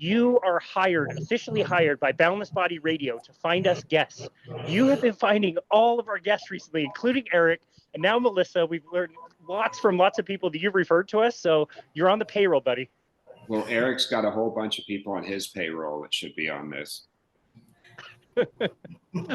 You are hired, officially hired by Boundless Body Radio to find us guests. You have been finding all of our guests recently, including Eric and now Melissa. We've learned lots from lots of people that you've referred to us, so you're on the payroll, buddy. Well, Eric's got a whole bunch of people on his payroll that should be on this.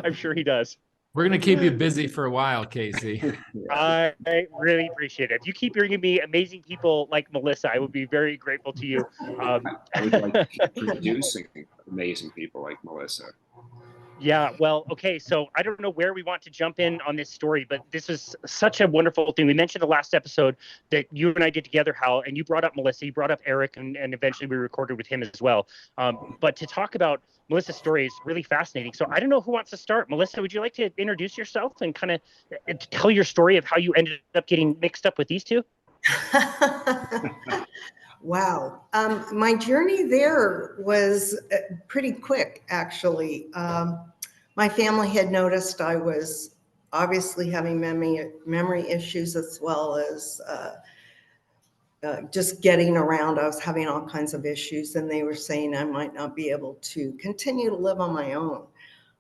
I'm sure he does. We're going to keep you busy for a while, Casey. I really appreciate it. If you keep bringing me amazing people like Melissa, I would be very grateful to you. I would like to keep producing amazing people like Melissa. Yeah, well, okay, so I don't know where we want to jump in on this story, but this is such a wonderful thing. We mentioned the last episode that you and I did together, Hal, and you brought up Melissa, you brought up Eric, and eventually we recorded with him as well. But to talk about Melissa's story is really fascinating. So I don't know who wants to start. Melissa, would you like to introduce yourself and kind of tell your story of how you ended up getting mixed up with these two? Wow. My journey there was pretty quick, actually. My family had noticed I was obviously having memory issues, as well as just getting around. I was having all kinds of issues, and they were saying I might not be able to continue to live on my own.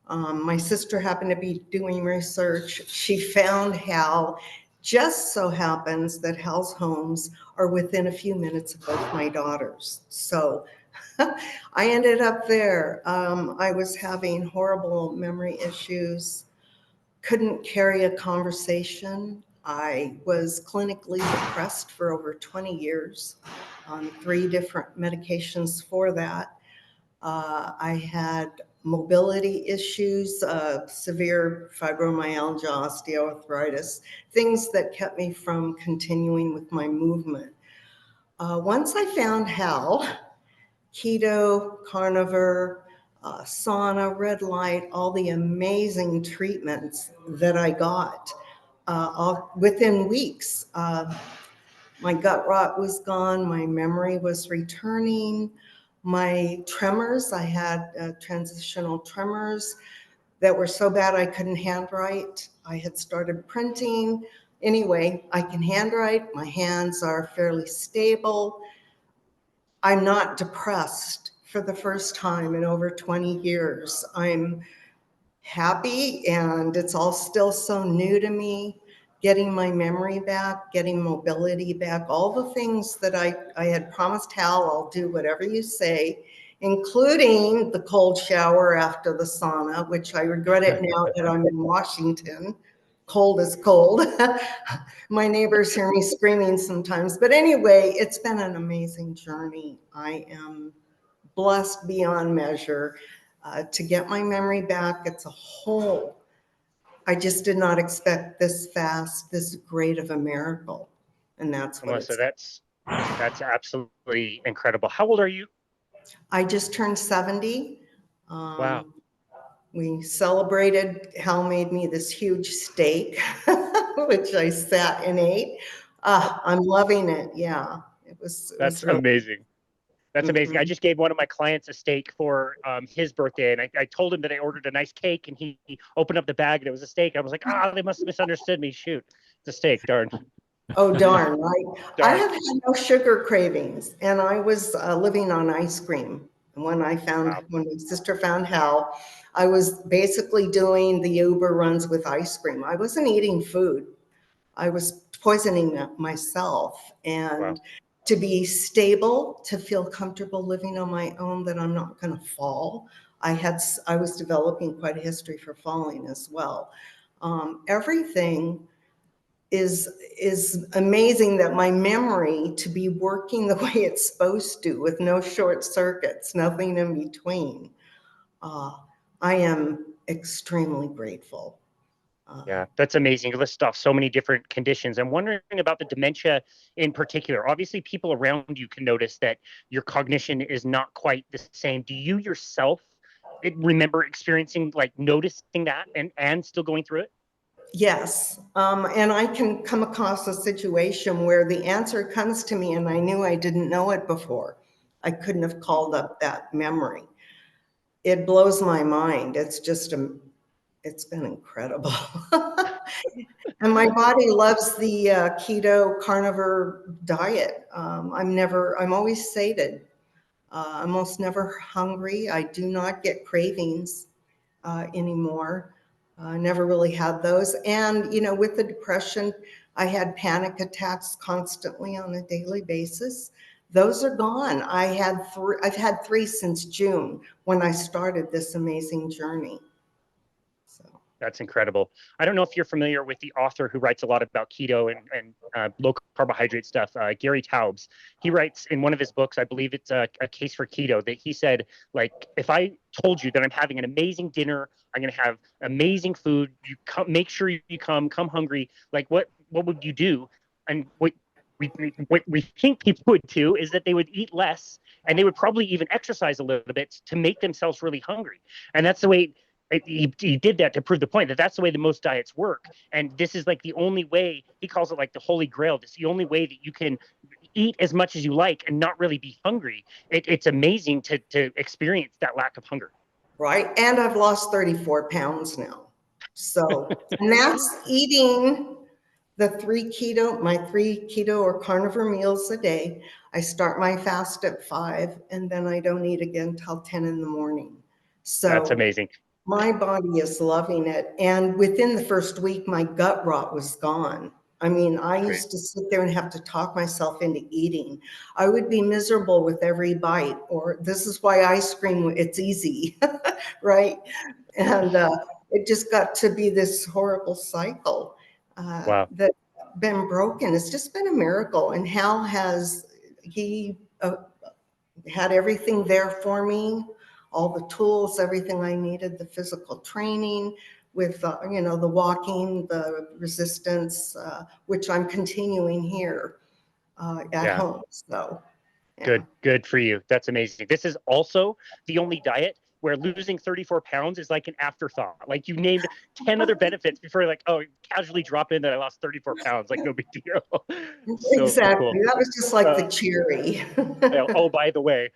My sister happened to be doing research. She found Hal. Just so happens that Hal's homes are within a few minutes of both my daughters. So I ended up there. I was having horrible memory issues, couldn't carry a conversation. I was clinically depressed for over 20 years on 3 different medications for that. I had mobility issues, severe fibromyalgia, osteoarthritis, things that kept me from continuing with my movement. Once I found Hal, keto, carnivore, sauna, red light, all the amazing treatments that I got within weeks. My gut rot was gone, my memory was returning. My tremors, I had transitional tremors that were so bad I couldn't handwrite. I had started printing. Anyway, I can handwrite. My hands are fairly stable. I'm not depressed for the first time in over 20 years. I'm happy, and it's all still so new to me. Getting my memory back, getting mobility back, all the things that I had promised Hal, I'll do whatever you say, including the cold shower after the sauna, which I regret it now that I'm in Washington. Cold is cold. My neighbors hear me screaming sometimes. But anyway, it's been an amazing journey. I am blessed beyond measure to get my memory back. It's a whole. I just did not expect this fast, this great of a miracle. And that's what Melissa, that's absolutely incredible. How old are you? I just turned 70. Wow. We celebrated. Hal made me this huge steak, which I sat and ate. I'm loving it. Yeah, That's really amazing. That's amazing. I just gave one of my clients a steak for his birthday, and I told him that I ordered a nice cake, and he opened up the bag, and it was a steak. I was like, they must have misunderstood me. Shoot, it's a steak, darn. Oh, darn, right? Darn. I have had no sugar cravings, and I was living on ice cream. And when my sister found Hal, I was basically doing the Uber runs with ice cream. I wasn't eating food. I was poisoning myself. And to be stable, to feel comfortable living on my own, that I'm not going to fall. I was developing quite a history for falling as well. Everything is amazing, that my memory to be working the way it's supposed to, with no short circuits, nothing in between. I am extremely grateful. Yeah, that's amazing. You list off so many different conditions. I'm wondering about the dementia in particular. Obviously, people around you can notice that your cognition is not quite the same. Do you yourself remember experiencing, noticing that and still going through it? Yes, and I can come across a situation where the answer comes to me and I knew I didn't know it before. I couldn't have called up that memory. It blows my mind. It's just it's been incredible. And my body loves the keto carnivore diet. I'm always sated. I'm almost never hungry. I do not get cravings anymore. Never really had those. And, you know, with the depression, I had panic attacks constantly on a daily basis. Those are gone. I've had three since June when I started this amazing journey. So. That's incredible. I don't know if you're familiar with the author who writes a lot about keto and low carbohydrate stuff, Gary Taubes. He writes in one of his books, I believe it's a case for keto, that he said, like, if I told you that I'm having an amazing dinner, I'm going to have amazing food, you come, make sure you come hungry, like what would you do? And what we think people would do is that they would eat less, and they would probably even exercise a little bit to make themselves really hungry. And that's the way he did that to prove the point that that's the way that most diets work. And this is like the only way, he calls it like the holy grail. It's the only way that you can eat as much as you like and not really be hungry. It's amazing to experience that lack of hunger. Right. And I've lost 34 pounds now. So, and that's eating my 3 keto or carnivore meals a day. I start my fast at 5 and then I don't eat again till 10 in the morning. So that's amazing. My body is loving it. And within the first week, my gut rot was gone. I mean, I used to sit there and have to talk myself into eating. I would be miserable with every bite, or this is why ice cream, it's easy, right? And it just got to be this horrible cycle that's been broken. It's just been a miracle. And Hal he had everything there for me. All the tools, everything I needed, the physical training with, you know, the walking, the resistance, which I'm continuing here at home. So, yeah. Good for you. That's amazing. This is also the only diet where losing 34 pounds is like an afterthought. Like you named 10 other benefits before you're like, oh, casually drop in that I lost 34 pounds. Like no big deal. So exactly. Cool. That was just like the cherry. Oh, by the way,